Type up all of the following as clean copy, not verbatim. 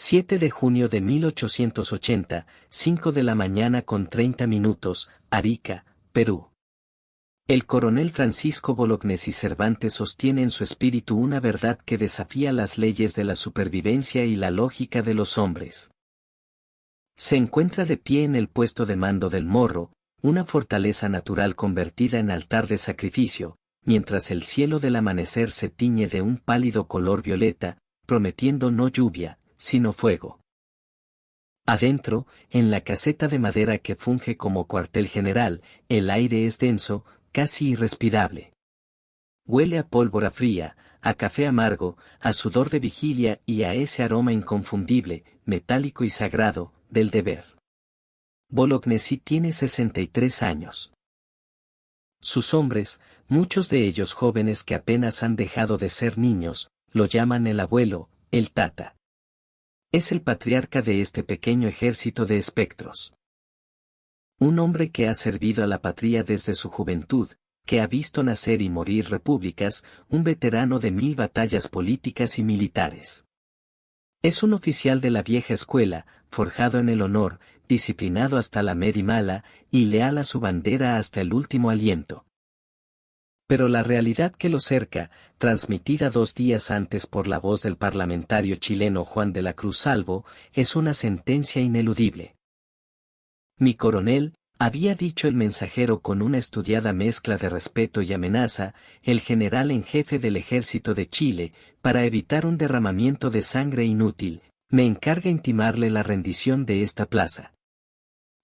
7 de junio de 1880, 5 de la mañana con 30 minutos, Arica, Perú. El coronel Francisco Bolognesi Cervantes sostiene en su espíritu una verdad que desafía las leyes de la supervivencia y la lógica de los hombres. Se encuentra de pie en el puesto de mando del Morro, una fortaleza natural convertida en altar de sacrificio, mientras el cielo del amanecer se tiñe de un pálido color violeta, prometiendo no lluvia, sino fuego. Adentro, en la caseta de madera que funge como cuartel general, el aire es denso, casi irrespirable. Huele a pólvora fría, a café amargo, a sudor de vigilia y a ese aroma inconfundible, metálico y sagrado, del deber. Bolognesi tiene 63 años. Sus hombres, muchos de ellos jóvenes que apenas han dejado de ser niños, lo llaman el abuelo, el tata. Es el patriarca de este pequeño ejército de espectros. Un hombre que ha servido a la patria desde su juventud, que ha visto nacer y morir repúblicas, un veterano de 1000 batallas políticas y militares. Es un oficial de la vieja escuela, forjado en el honor, disciplinado hasta la mala, y leal a su bandera hasta el último aliento. Pero la realidad que lo cerca, transmitida 2 días antes por la voz del parlamentario chileno Juan de la Cruz Salvo, es una sentencia ineludible. Mi coronel, había dicho el mensajero con una estudiada mezcla de respeto y amenaza, el general en jefe del ejército de Chile, para evitar un derramamiento de sangre inútil, me encarga intimarle la rendición de esta plaza.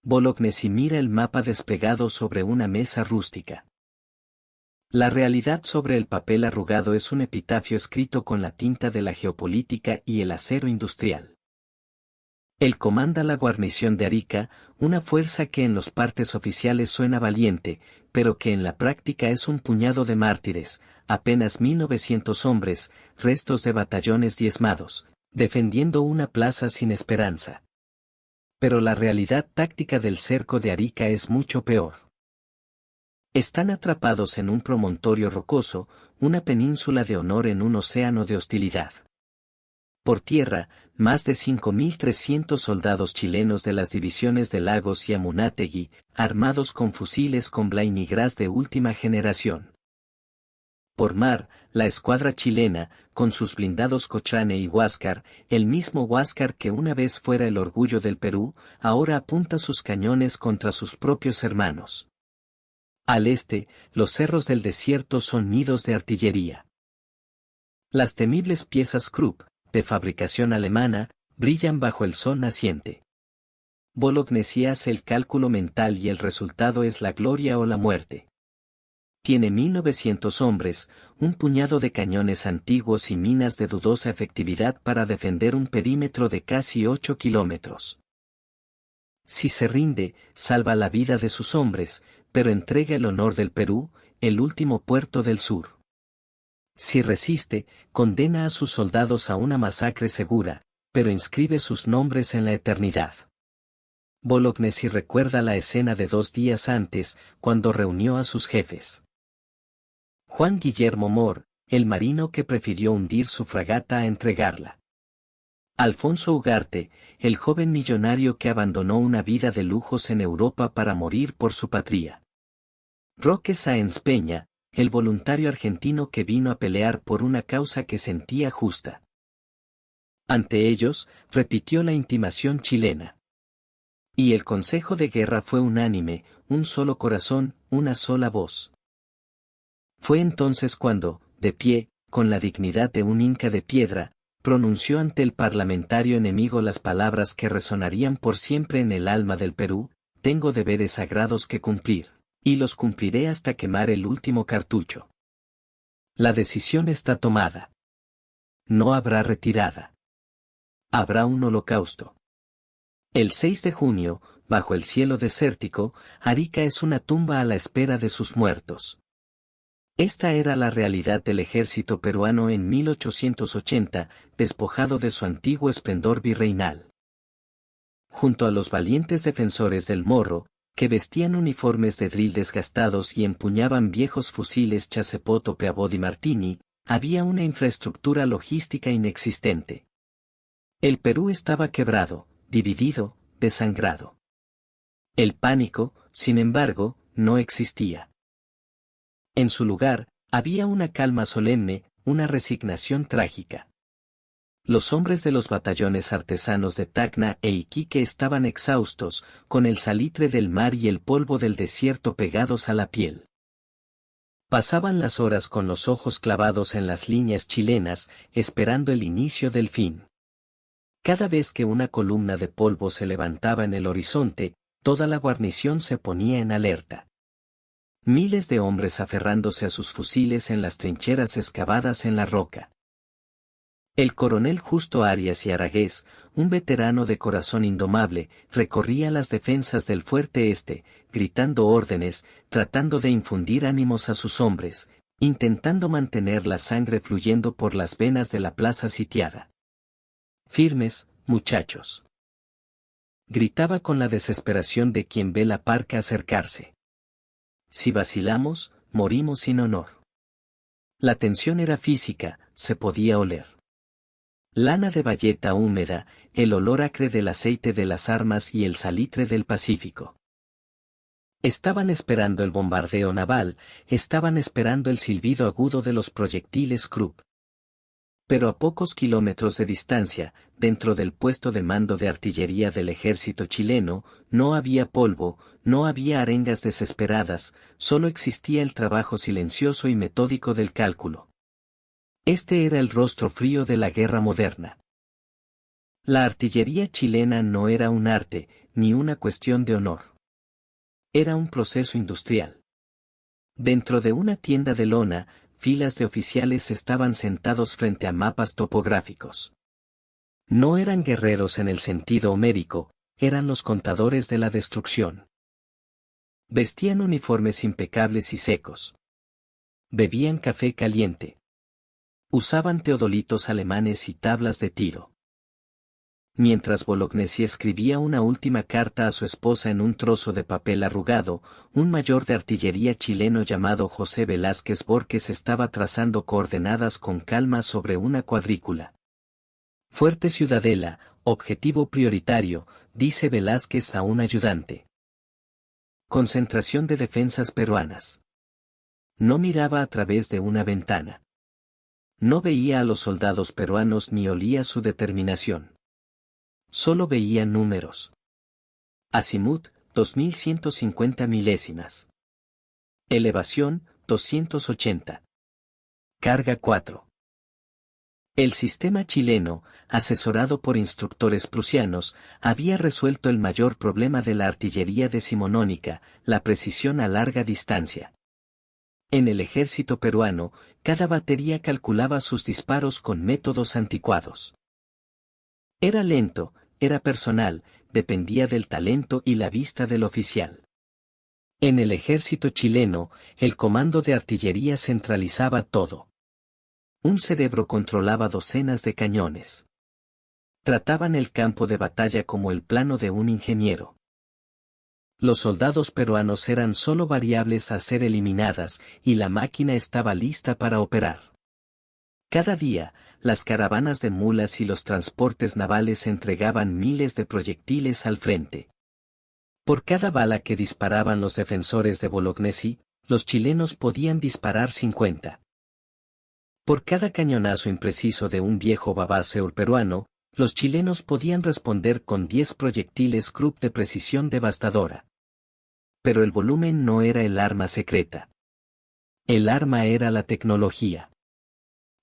Bolognesi mira el mapa desplegado sobre una mesa rústica. La realidad sobre el papel arrugado es un epitafio escrito con la tinta de la geopolítica y el acero industrial. Él comanda la guarnición de Arica, una fuerza que en los partes oficiales suena valiente, pero que en la práctica es un puñado de mártires, apenas 1900 hombres, restos de batallones diezmados, defendiendo una plaza sin esperanza. Pero la realidad táctica del cerco de Arica es mucho peor. Están atrapados en un promontorio rocoso, una península de honor en un océano de hostilidad. Por tierra, más de 5300 soldados chilenos de las divisiones de Lagos y Amunátegui, armados con fusiles con Blaine y Gras de última generación. Por mar, la escuadra chilena, con sus blindados Cochrane y Huáscar, el mismo Huáscar que una vez fuera el orgullo del Perú, ahora apunta sus cañones contra sus propios hermanos. Al este, los cerros del desierto son nidos de artillería. Las temibles piezas Krupp, de fabricación alemana, brillan bajo el sol naciente. Bolognesi hace el cálculo mental y el resultado es la gloria o la muerte. Tiene 1900 hombres, un puñado de cañones antiguos y minas de dudosa efectividad para defender un perímetro de casi 8 kilómetros. Si se rinde, salva la vida de sus hombres, pero entrega el honor del Perú, el último puerto del sur. Si resiste, condena a sus soldados a una masacre segura, pero inscribe sus nombres en la eternidad. Bolognesi recuerda la escena de 2 días antes, cuando reunió a sus jefes. Juan Guillermo Mor, el marino que prefirió hundir su fragata a entregarla. Alfonso Ugarte, el joven millonario que abandonó una vida de lujos en Europa para morir por su patria. Roque Sáenz Peña, el voluntario argentino que vino a pelear por una causa que sentía justa. Ante ellos, repitió la intimación chilena. Y el consejo de guerra fue unánime, un solo corazón, una sola voz. Fue entonces cuando, de pie, con la dignidad de un inca de piedra, pronunció ante el parlamentario enemigo las palabras que resonarían por siempre en el alma del Perú: tengo deberes sagrados que cumplir, y los cumpliré hasta quemar el último cartucho. La decisión está tomada. No habrá retirada. Habrá un holocausto. El 6 de junio, bajo el cielo desértico, Arica es una tumba a la espera de sus muertos. Esta era la realidad del ejército peruano en 1880, despojado de su antiguo esplendor virreinal. Junto a los valientes defensores del Morro, que vestían uniformes de drill desgastados y empuñaban viejos fusiles Chasepoto Peabody Martini, había una infraestructura logística inexistente. El Perú estaba quebrado, dividido, desangrado. El pánico, sin embargo, no existía. En su lugar, había una calma solemne, una resignación trágica. Los hombres de los batallones artesanos de Tacna e Iquique estaban exhaustos, con el salitre del mar y el polvo del desierto pegados a la piel. Pasaban las horas con los ojos clavados en las líneas chilenas, esperando el inicio del fin. Cada vez que una columna de polvo se levantaba en el horizonte, toda la guarnición se ponía en alerta. Miles de hombres aferrándose a sus fusiles en las trincheras excavadas en la roca. El coronel Justo Arias y Aragués, un veterano de corazón indomable, recorría las defensas del fuerte este, gritando órdenes, tratando de infundir ánimos a sus hombres, intentando mantener la sangre fluyendo por las venas de la plaza sitiada. Firmes, muchachos. Gritaba con la desesperación de quien ve la parca acercarse. Si vacilamos, morimos sin honor. La tensión era física, se podía oler. Lana de bayeta húmeda, el olor acre del aceite de las armas y el salitre del Pacífico. Estaban esperando el bombardeo naval, estaban esperando el silbido agudo de los proyectiles Krupp. Pero a pocos kilómetros de distancia, dentro del puesto de mando de artillería del ejército chileno, no había polvo, no había arengas desesperadas, solo existía el trabajo silencioso y metódico del cálculo. Este era el rostro frío de la guerra moderna. La artillería chilena no era un arte, ni una cuestión de honor. Era un proceso industrial. Dentro de una tienda de lona, filas de oficiales estaban sentados frente a mapas topográficos. No eran guerreros en el sentido homérico, eran los contadores de la destrucción. Vestían uniformes impecables y secos. Bebían café caliente. Usaban teodolitos alemanes y tablas de tiro. Mientras Bolognesi escribía una última carta a su esposa en un trozo de papel arrugado, un mayor de artillería chileno llamado José Velázquez Borges estaba trazando coordenadas con calma sobre una cuadrícula. Fuerte Ciudadela, objetivo prioritario, dice Velázquez a un ayudante. Concentración de defensas peruanas. No miraba a través de una ventana. No veía a los soldados peruanos ni olía su determinación. Solo veía números. Azimut, 2150 milésimas. Elevación, 280. Carga 4. El sistema chileno, asesorado por instructores prusianos, había resuelto el mayor problema de la artillería decimonónica, la precisión a larga distancia. En el ejército peruano, cada batería calculaba sus disparos con métodos anticuados. Era lento, era personal, dependía del talento y la vista del oficial. En el ejército chileno, el comando de artillería centralizaba todo. Un cerebro controlaba docenas de cañones. Trataban el campo de batalla como el plano de un ingeniero. Los soldados peruanos eran solo variables a ser eliminadas, y la máquina estaba lista para operar. Cada día, las caravanas de mulas y los transportes navales entregaban miles de proyectiles al frente. Por cada bala que disparaban los defensores de Bolognesi, los chilenos podían disparar 50. Por cada cañonazo impreciso de un viejo babaseur peruano, los chilenos podían responder con 10 proyectiles Krupp de precisión devastadora. Pero el volumen no era el arma secreta. El arma era la tecnología.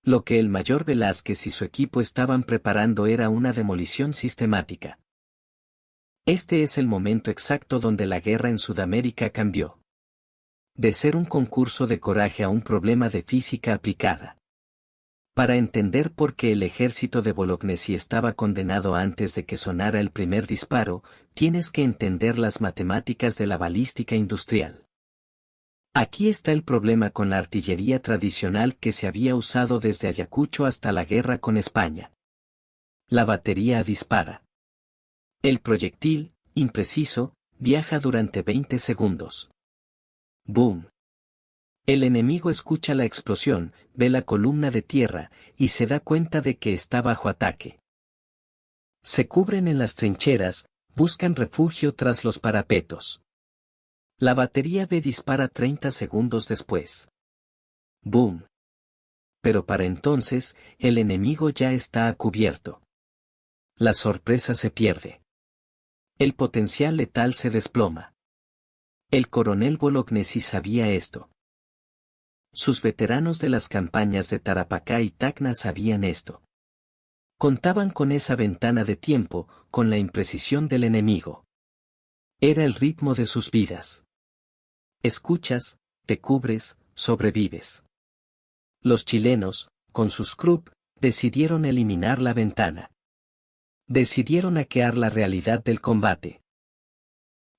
Lo que el mayor Velázquez y su equipo estaban preparando era una demolición sistemática. Este es el momento exacto donde la guerra en Sudamérica cambió. De ser un concurso de coraje a un problema de física aplicada. Para entender por qué el ejército de Bolognesi estaba condenado antes de que sonara el primer disparo, tienes que entender las matemáticas de la balística industrial. Aquí está el problema con la artillería tradicional que se había usado desde Ayacucho hasta la guerra con España. La batería dispara. El proyectil, impreciso, viaja durante 20 segundos. ¡Boom! El enemigo escucha la explosión, ve la columna de tierra, y se da cuenta de que está bajo ataque. Se cubren en las trincheras, buscan refugio tras los parapetos. La batería B dispara 30 segundos después. ¡Boom! Pero para entonces, el enemigo ya está a cubierto. La sorpresa se pierde. El potencial letal se desploma. El coronel Bolognesi sabía esto. Sus veteranos de las campañas de Tarapacá y Tacna sabían esto. Contaban con esa ventana de tiempo, con la imprecisión del enemigo. Era el ritmo de sus vidas. Escuchas, te cubres, sobrevives. Los chilenos, con sus Krupp, decidieron eliminar la ventana. Decidieron hackear la realidad del combate.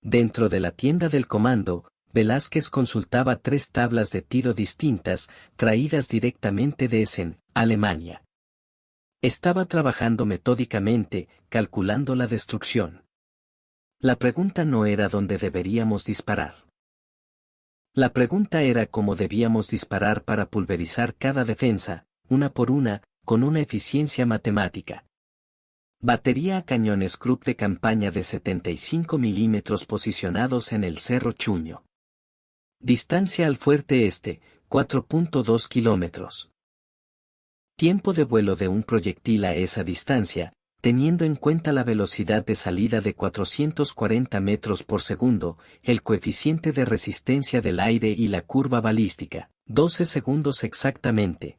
Dentro de la tienda del comando, Velázquez consultaba 3 tablas de tiro distintas, traídas directamente de Essen, Alemania. Estaba trabajando metódicamente, calculando la destrucción. La pregunta no era dónde deberíamos disparar. La pregunta era cómo debíamos disparar para pulverizar cada defensa, una por una, con una eficiencia matemática. Batería a cañones Krupp de campaña de 75 milímetros posicionados en el Cerro Chuño. Distancia al fuerte este, 4.2 kilómetros. Tiempo de vuelo de un proyectil a esa distancia, teniendo en cuenta la velocidad de salida de 440 metros por segundo, el coeficiente de resistencia del aire y la curva balística, 12 segundos exactamente.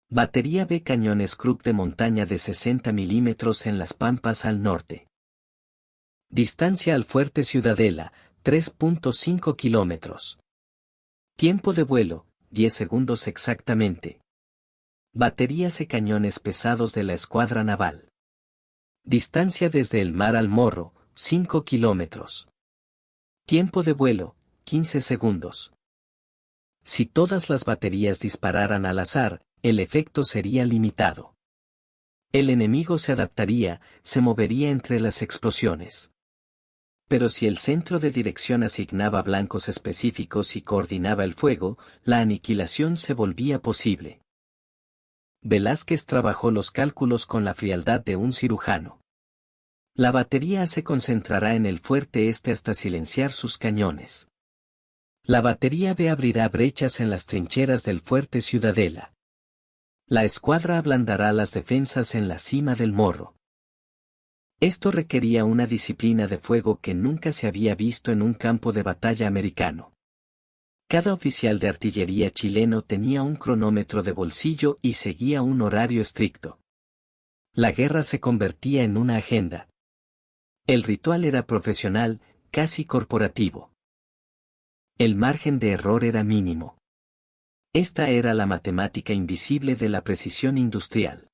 Batería B cañones Krupp de montaña de 60 milímetros en las Pampas al norte. Distancia al fuerte Ciudadela, 3.5 kilómetros. Tiempo de vuelo, 10 segundos exactamente. Baterías y cañones pesados de la escuadra naval. Distancia desde el mar al Morro, 5 kilómetros. Tiempo de vuelo, 15 segundos. Si todas las baterías dispararan al azar, el efecto sería limitado. El enemigo se adaptaría, se movería entre las explosiones. Pero si el centro de dirección asignaba blancos específicos y coordinaba el fuego, la aniquilación se volvía posible. Velázquez trabajó los cálculos con la frialdad de un cirujano. La batería se concentrará en el fuerte este hasta silenciar sus cañones. La batería B abrirá brechas en las trincheras del fuerte Ciudadela. La escuadra ablandará las defensas en la cima del Morro. Esto requería una disciplina de fuego que nunca se había visto en un campo de batalla americano. Cada oficial de artillería chileno tenía un cronómetro de bolsillo y seguía un horario estricto. La guerra se convertía en una agenda. El ritual era profesional, casi corporativo. El margen de error era mínimo. Esta era la matemática invisible de la precisión industrial.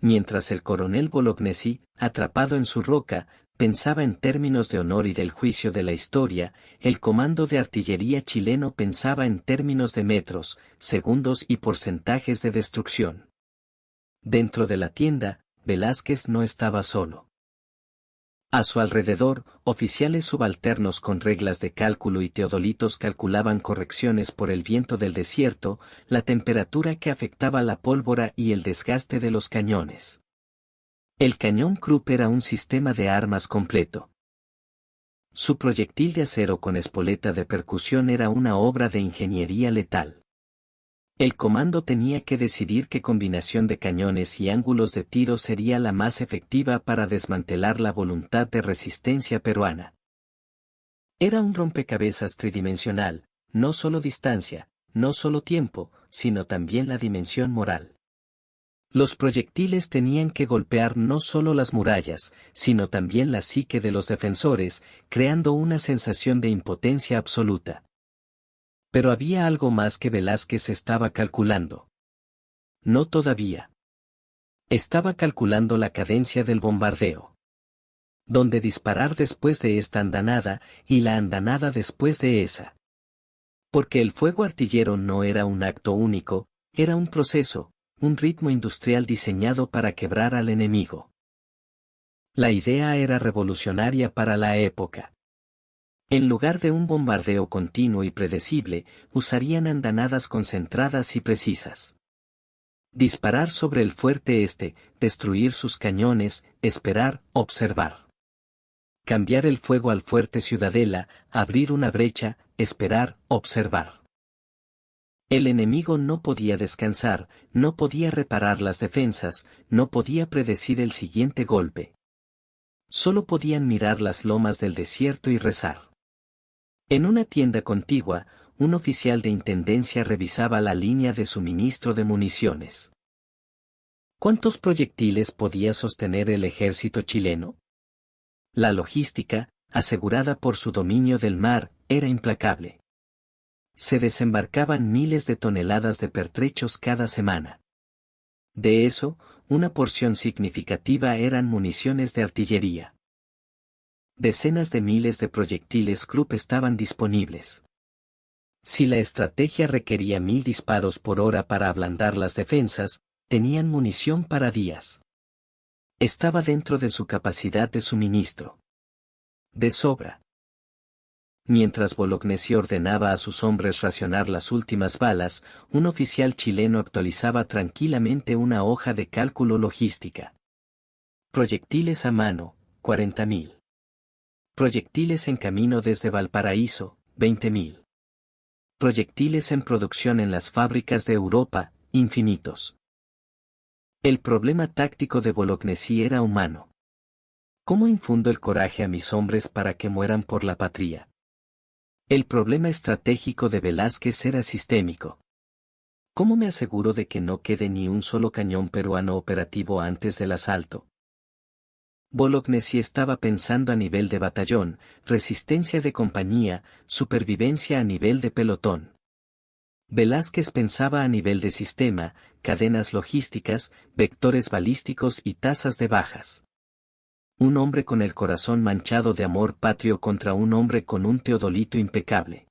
Mientras el coronel Bolognesi, atrapado en su roca, pensaba en términos de honor y del juicio de la historia, el comando de artillería chileno pensaba en términos de metros, segundos y porcentajes de destrucción. Dentro de la tienda, Velázquez no estaba solo. A su alrededor, oficiales subalternos con reglas de cálculo y teodolitos calculaban correcciones por el viento del desierto, la temperatura que afectaba la pólvora y el desgaste de los cañones. El cañón Krupp era un sistema de armas completo. Su proyectil de acero con espoleta de percusión era una obra de ingeniería letal. El comando tenía que decidir qué combinación de cañones y ángulos de tiro sería la más efectiva para desmantelar la voluntad de resistencia peruana. Era un rompecabezas tridimensional, no solo distancia, no solo tiempo, sino también la dimensión moral. Los proyectiles tenían que golpear no solo las murallas, sino también la psique de los defensores, creando una sensación de impotencia absoluta. Pero había algo más que Velázquez estaba calculando. No todavía. Estaba calculando la cadencia del bombardeo. Dónde disparar después de esta andanada, y la andanada después de esa. Porque el fuego artillero no era un acto único, era un proceso, un ritmo industrial diseñado para quebrar al enemigo. La idea era revolucionaria para la época. En lugar de un bombardeo continuo y predecible, usarían andanadas concentradas y precisas. Disparar sobre el fuerte este, destruir sus cañones, esperar, observar. Cambiar el fuego al fuerte Ciudadela, abrir una brecha, esperar, observar. El enemigo no podía descansar, no podía reparar las defensas, no podía predecir el siguiente golpe. Solo podían mirar las lomas del desierto y rezar. En una tienda contigua, un oficial de intendencia revisaba la línea de suministro de municiones. ¿Cuántos proyectiles podía sostener el ejército chileno? La logística, asegurada por su dominio del mar, era implacable. Se desembarcaban miles de toneladas de pertrechos cada semana. De eso, una porción significativa eran municiones de artillería. Decenas de miles de proyectiles Krupp estaban disponibles. Si la estrategia requería 1000 disparos por hora para ablandar las defensas, tenían munición para días. Estaba dentro de su capacidad de suministro. De sobra. Mientras Bolognesi ordenaba a sus hombres racionar las últimas balas, un oficial chileno actualizaba tranquilamente una hoja de cálculo logística. Proyectiles a mano, 40.000. Proyectiles en camino desde Valparaíso, 20.000. Proyectiles en producción en las fábricas de Europa, infinitos. El problema táctico de Bolognesi era humano. ¿Cómo infundo el coraje a mis hombres para que mueran por la patria? El problema estratégico de Velázquez era sistémico. ¿Cómo me aseguro de que no quede ni un solo cañón peruano operativo antes del asalto? Bolognesi estaba pensando a nivel de batallón, resistencia de compañía, supervivencia a nivel de pelotón. Velázquez pensaba a nivel de sistema, cadenas logísticas, vectores balísticos y tasas de bajas. Un hombre con el corazón manchado de amor patrio contra un hombre con un teodolito impecable.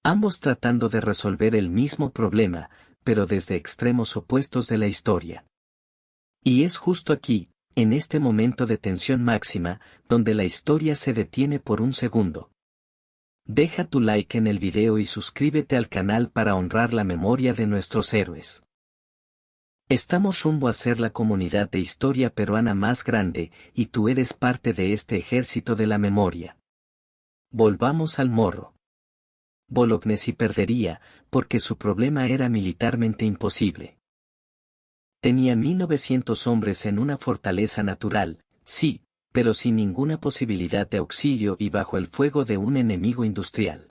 Ambos tratando de resolver el mismo problema, pero desde extremos opuestos de la historia. Y es justo aquí, en este momento de tensión máxima, donde la historia se detiene por un segundo. Deja tu like en el video y suscríbete al canal para honrar la memoria de nuestros héroes. Estamos rumbo a ser la comunidad de historia peruana más grande, y tú eres parte de este ejército de la memoria. Volvamos al morro. Bolognesi perdería, porque su problema era militarmente imposible. Tenía 1900 hombres en una fortaleza natural, sí, pero sin ninguna posibilidad de auxilio y bajo el fuego de un enemigo industrial.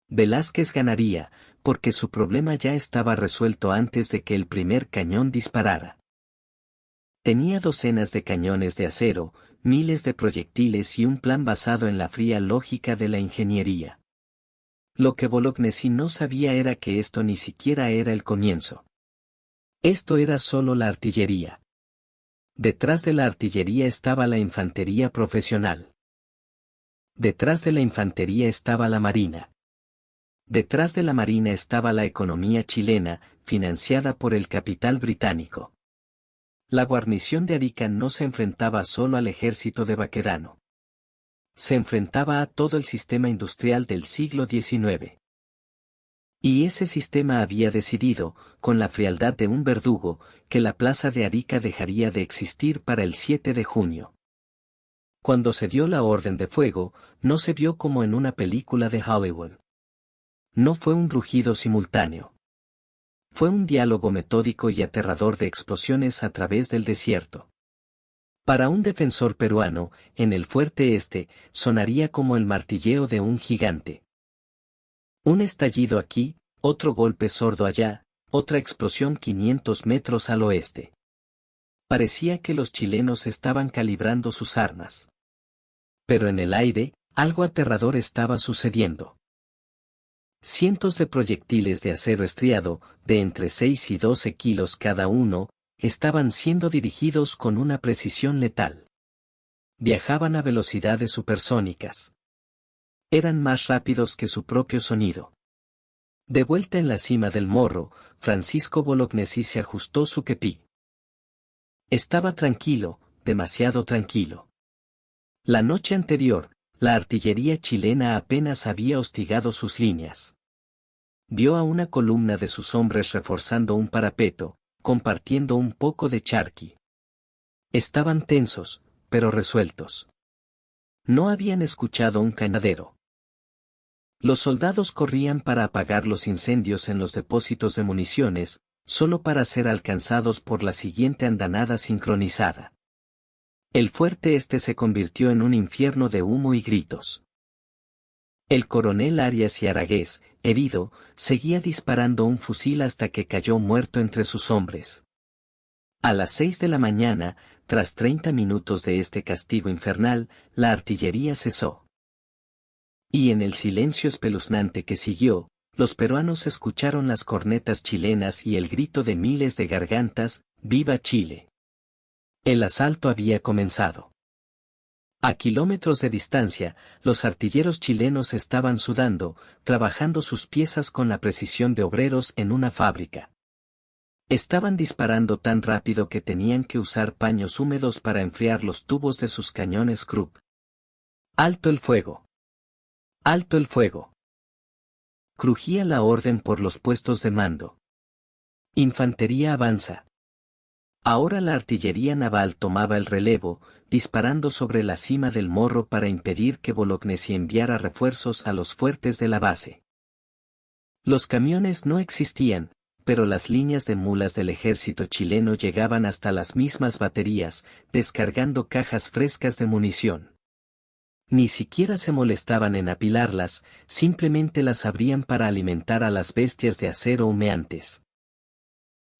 Velázquez ganaría, porque su problema ya estaba resuelto antes de que el primer cañón disparara. Tenía docenas de cañones de acero, miles de proyectiles y un plan basado en la fría lógica de la ingeniería. Lo que Bolognesi no sabía era que esto ni siquiera era el comienzo. Esto era solo la artillería. Detrás de la artillería estaba la infantería profesional. Detrás de la infantería estaba la marina. Detrás de la marina estaba la economía chilena, financiada por el capital británico. La guarnición de Arica no se enfrentaba solo al ejército de Baquedano. Se enfrentaba a todo el sistema industrial del siglo XIX. Y ese sistema había decidido, con la frialdad de un verdugo, que la plaza de Arica dejaría de existir para el 7 de junio. Cuando se dio la orden de fuego, no se vio como en una película de Hollywood. No fue un rugido simultáneo. Fue un diálogo metódico y aterrador de explosiones a través del desierto. Para un defensor peruano, en el fuerte este, sonaría como el martilleo de un gigante. Un estallido aquí, otro golpe sordo allá, otra explosión 500 metros al oeste. Parecía que los chilenos estaban calibrando sus armas. Pero en el aire, algo aterrador estaba sucediendo. Cientos de proyectiles de acero estriado, de entre 6 y 12 kilos cada uno, estaban siendo dirigidos con una precisión letal. Viajaban a velocidades supersónicas. Eran más rápidos que su propio sonido. De vuelta en la cima del morro, Francisco Bolognesi se ajustó su kepí. Estaba tranquilo, demasiado tranquilo. La noche anterior, la artillería chilena apenas había hostigado sus líneas. Vio a una columna de sus hombres reforzando un parapeto, compartiendo un poco de charqui. Estaban tensos, pero resueltos. No habían escuchado un cañadero. Los soldados corrían para apagar los incendios en los depósitos de municiones, solo para ser alcanzados por la siguiente andanada sincronizada. El fuerte este se convirtió en un infierno de humo y gritos. El coronel Arias y Aragués, herido, seguía disparando un fusil hasta que cayó muerto entre sus hombres. A las 6 de la mañana, tras 30 minutos de este castigo infernal, la artillería cesó. Y en el silencio espeluznante que siguió, los peruanos escucharon las cornetas chilenas y el grito de miles de gargantas, ¡Viva Chile! El asalto había comenzado. A kilómetros de distancia, los artilleros chilenos estaban sudando, trabajando sus piezas con la precisión de obreros en una fábrica. Estaban disparando tan rápido que tenían que usar paños húmedos para enfriar los tubos de sus cañones Krupp. ¡Alto el fuego! ¡Alto el fuego! Crujía la orden por los puestos de mando. Infantería avanza. Ahora la artillería naval tomaba el relevo, disparando sobre la cima del morro para impedir que Bolognesi enviara refuerzos a los fuertes de la base. Los camiones no existían, pero las líneas de mulas del ejército chileno llegaban hasta las mismas baterías, descargando cajas frescas de munición. Ni siquiera se molestaban en apilarlas, simplemente las abrían para alimentar a las bestias de acero humeantes.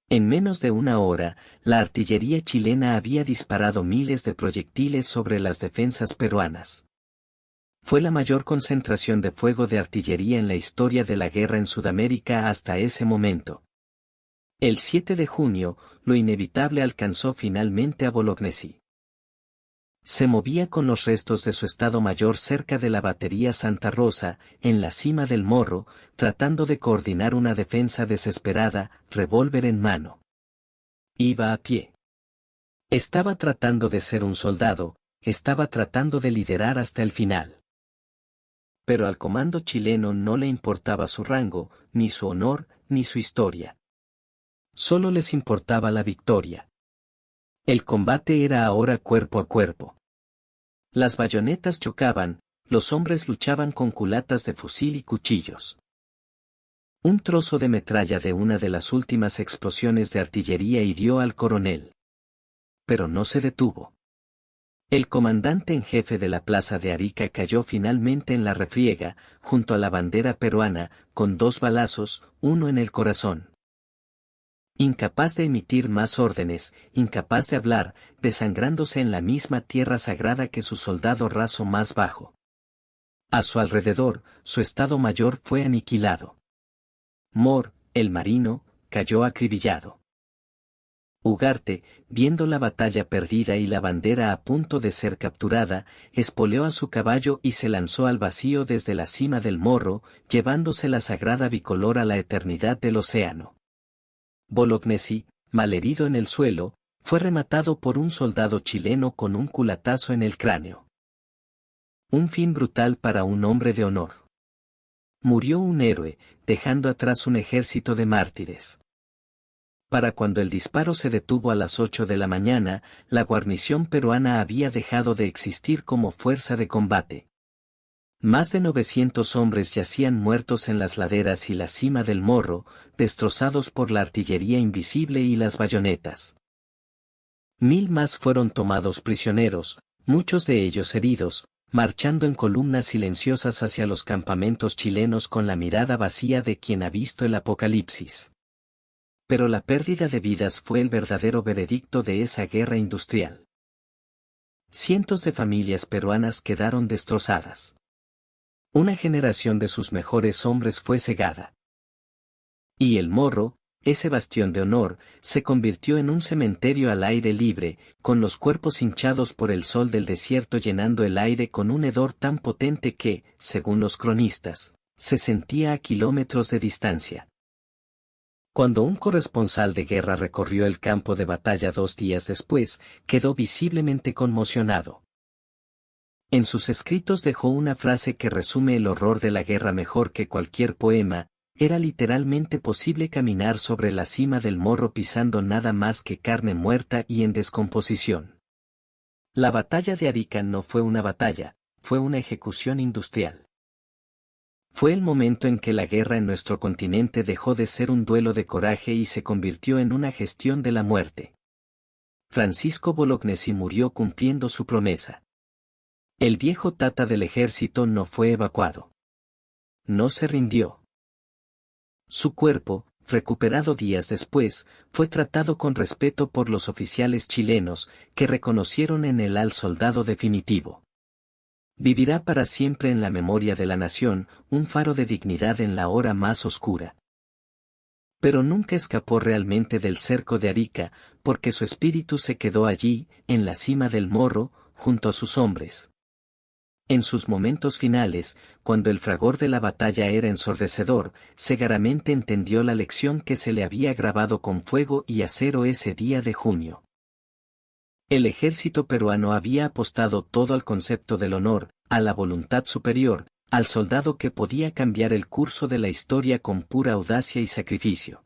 En menos de una hora, la artillería chilena había disparado miles de proyectiles sobre las defensas peruanas. Fue la mayor concentración de fuego de artillería en la historia de la guerra en Sudamérica hasta ese momento. El 7 de junio, lo inevitable alcanzó finalmente a Bolognesi. Se movía con los restos de su Estado Mayor cerca de la batería Santa Rosa, en la cima del morro, tratando de coordinar una defensa desesperada, revólver en mano. Iba a pie. Estaba tratando de ser un soldado, estaba tratando de liderar hasta el final. Pero al comando chileno no le importaba su rango, ni su honor, ni su historia. Solo les importaba la victoria. El combate era ahora cuerpo a cuerpo. Las bayonetas chocaban, los hombres luchaban con culatas de fusil y cuchillos. Un trozo de metralla de una de las últimas explosiones de artillería hirió al coronel. Pero no se detuvo. El comandante en jefe de la plaza de Arica cayó finalmente en la refriega, junto a la bandera peruana, con 2 balazos, uno en el corazón. Incapaz de emitir más órdenes, incapaz de hablar, desangrándose en la misma tierra sagrada que su soldado raso más bajo. A su alrededor, su Estado Mayor fue aniquilado. Mor, el marino, cayó acribillado. Ugarte, viendo la batalla perdida y la bandera a punto de ser capturada, espoleó a su caballo y se lanzó al vacío desde la cima del morro, llevándose la sagrada bicolor a la eternidad del océano. Bolognesi, malherido en el suelo, fue rematado por un soldado chileno con un culatazo en el cráneo. Un fin brutal para un hombre de honor. Murió un héroe, dejando atrás un ejército de mártires. Para cuando el disparo se detuvo a las 8 de la mañana, la guarnición peruana había dejado de existir como fuerza de combate. Más de 900 hombres yacían muertos en las laderas y la cima del morro, destrozados por la artillería invisible y las bayonetas. 1000 más fueron tomados prisioneros, muchos de ellos heridos, marchando en columnas silenciosas hacia los campamentos chilenos con la mirada vacía de quien ha visto el apocalipsis. Pero la pérdida de vidas fue el verdadero veredicto de esa guerra industrial. Cientos de familias peruanas quedaron destrozadas. Una generación de sus mejores hombres fue cegada. Y el morro, ese bastión de honor, se convirtió en un cementerio al aire libre, con los cuerpos hinchados por el sol del desierto llenando el aire con un hedor tan potente que, según los cronistas, se sentía a kilómetros de distancia. Cuando un corresponsal de guerra recorrió el campo de batalla 2 días después, quedó visiblemente conmocionado. En sus escritos dejó una frase que resume el horror de la guerra mejor que cualquier poema: era literalmente posible caminar sobre la cima del morro pisando nada más que carne muerta y en descomposición. La batalla de Arica no fue una batalla, fue una ejecución industrial. Fue el momento en que la guerra en nuestro continente dejó de ser un duelo de coraje y se convirtió en una gestión de la muerte. Francisco Bolognesi murió cumpliendo su promesa. El viejo tata del ejército no fue evacuado. No se rindió. Su cuerpo, recuperado días después, fue tratado con respeto por los oficiales chilenos, que reconocieron en él al soldado definitivo. Vivirá para siempre en la memoria de la nación, un faro de dignidad en la hora más oscura. Pero nunca escapó realmente del cerco de Arica, porque su espíritu se quedó allí, en la cima del morro, junto a sus hombres. En sus momentos finales, cuando el fragor de la batalla era ensordecedor, Segaramente entendió la lección que se le había grabado con fuego y acero ese día de junio. El ejército peruano había apostado todo al concepto del honor, a la voluntad superior, al soldado que podía cambiar el curso de la historia con pura audacia y sacrificio.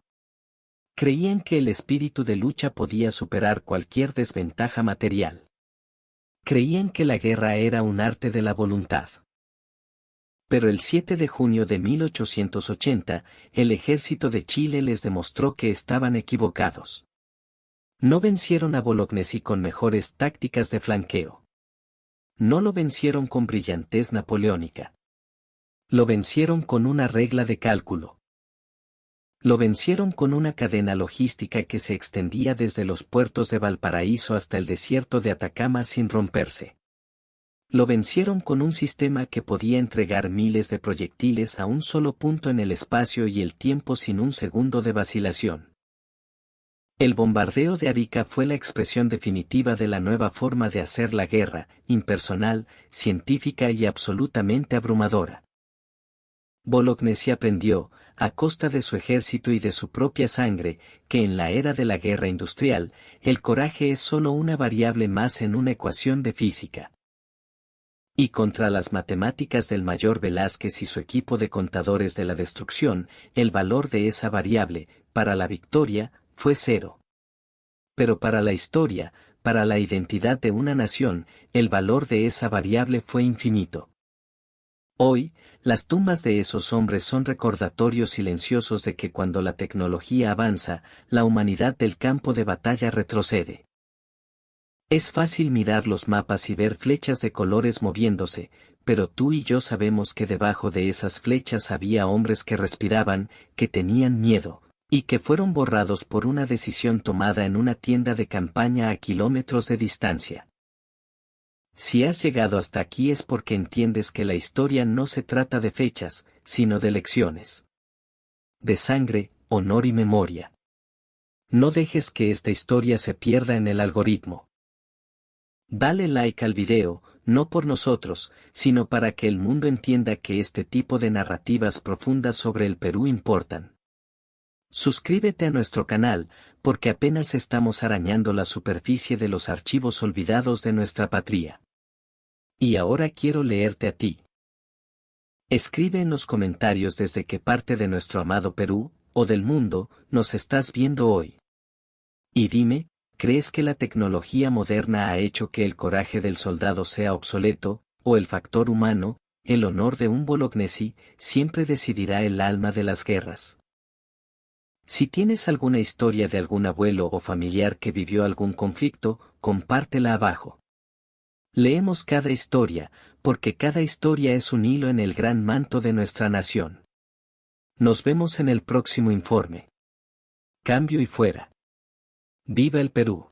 Creían que el espíritu de lucha podía superar cualquier desventaja material. Creían que la guerra era un arte de la voluntad. Pero el 7 de junio de 1880, el ejército de Chile les demostró que estaban equivocados. No vencieron a Bolognesi con mejores tácticas de flanqueo. No lo vencieron con brillantez napoleónica. Lo vencieron con una regla de cálculo. Lo vencieron con una cadena logística que se extendía desde los puertos de Valparaíso hasta el desierto de Atacama sin romperse. Lo vencieron con un sistema que podía entregar miles de proyectiles a un solo punto en el espacio y el tiempo sin un segundo de vacilación. El bombardeo de Arica fue la expresión definitiva de la nueva forma de hacer la guerra, impersonal, científica y absolutamente abrumadora. Bolognesi aprendió, a costa de su ejército y de su propia sangre, que en la era de la guerra industrial, el coraje es solo una variable más en una ecuación de física. Y contra las matemáticas del mayor Velázquez y su equipo de contadores de la destrucción, el valor de esa variable, para la victoria, fue cero. Pero para la historia, para la identidad de una nación, el valor de esa variable fue infinito. Hoy, las tumbas de esos hombres son recordatorios silenciosos de que cuando la tecnología avanza, la humanidad del campo de batalla retrocede. Es fácil mirar los mapas y ver flechas de colores moviéndose, pero tú y yo sabemos que debajo de esas flechas había hombres que respiraban, que tenían miedo, y que fueron borrados por una decisión tomada en una tienda de campaña a kilómetros de distancia. Si has llegado hasta aquí es porque entiendes que la historia no se trata de fechas, sino de lecciones. De sangre, honor y memoria. No dejes que esta historia se pierda en el algoritmo. Dale like al video, no por nosotros, sino para que el mundo entienda que este tipo de narrativas profundas sobre el Perú importan. Suscríbete a nuestro canal, porque apenas estamos arañando la superficie de los archivos olvidados de nuestra patria. Y ahora quiero leerte a ti. Escribe en los comentarios desde qué parte de nuestro amado Perú, o del mundo, nos estás viendo hoy. Y dime, ¿crees que la tecnología moderna ha hecho que el coraje del soldado sea obsoleto, o el factor humano, el honor de un Bolognesi, siempre decidirá el alma de las guerras? Si tienes alguna historia de algún abuelo o familiar que vivió algún conflicto, compártela abajo. Leemos cada historia, porque cada historia es un hilo en el gran manto de nuestra nación. Nos vemos en el próximo informe. Cambio y fuera. ¡Viva el Perú!